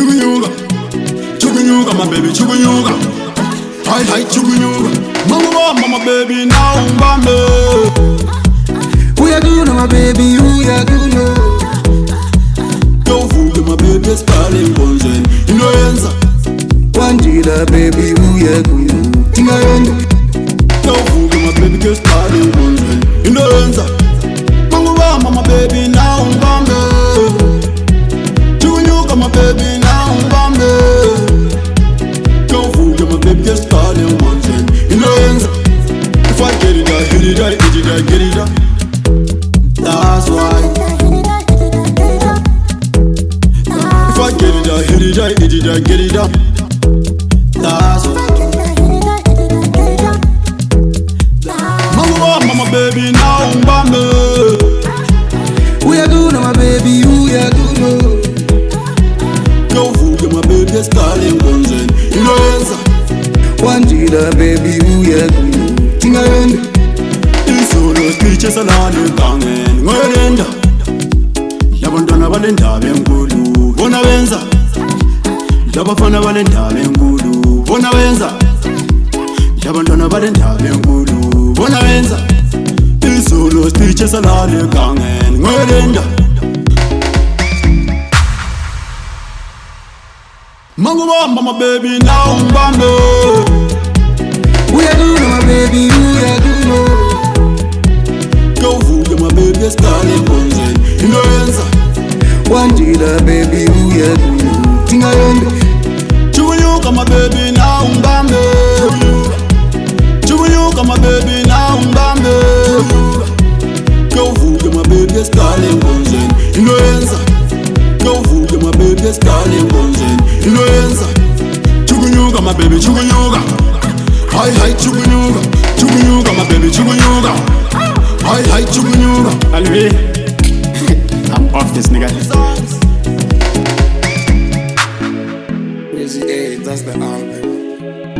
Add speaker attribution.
Speaker 1: chugunyuga, chugunyuga, my baby, chugunyuga. Hi, hi, chugunyuga. Mama, baby, now umbambe.
Speaker 2: Who ya do know, my baby? Who ya do know?
Speaker 1: Don't fool my baby, spelling bonzen. You know answer.
Speaker 2: One dealer, baby, who ya do know? Tinga yendo.
Speaker 1: Don't fool my baby, get spelling bonzen. You know answer. Mama, baby, now umbambe. Chugunyuga, my baby, now umbambe. Don't fool my baby, get spelling bonzen. You know answer. If I get it, I hit it, I hit it, I get it, that's why. If I get it, I hit it, I hit it, I get it up. That's why. Mama, baby, now umbambe.
Speaker 2: Who ya do know, my baby? Who ya do know?
Speaker 1: Go fool my baby, get starting bonzen. You know answer.
Speaker 2: One dealer, baby, who ya do know? Tinga yendo.
Speaker 1: Isolo speeches alane kangen ngwelenda. Labantwana balendaba enkulu bona benza. Labafana balendaba enkulu bona benza. Labantwana balendaba enkulu bona benza. Isolo speeches alane kangen ngwelenda. Mama, baby, now umbambe.
Speaker 2: Who ya do know, my baby? Who ya do know?
Speaker 1: Go fool my baby, starting bonzen. You know answer.
Speaker 2: One dealer, baby, who ya do know? Tinga yendo.
Speaker 1: Chugunyuga, my baby, now umbambe. Chugunyuga, my baby, now umbambe. Go fool my baby, starting bonzen. You know answer. Go fool my baby, starting bonzen. You know answer. Chugunyuga, my baby, chugunyuga. Hi, hi, chugunyuga. Chugunyuga, my baby, chugunyuga. Hi, hi, chugunyuga.
Speaker 3: Alvi, I'm off this nigga.
Speaker 2: That's the album.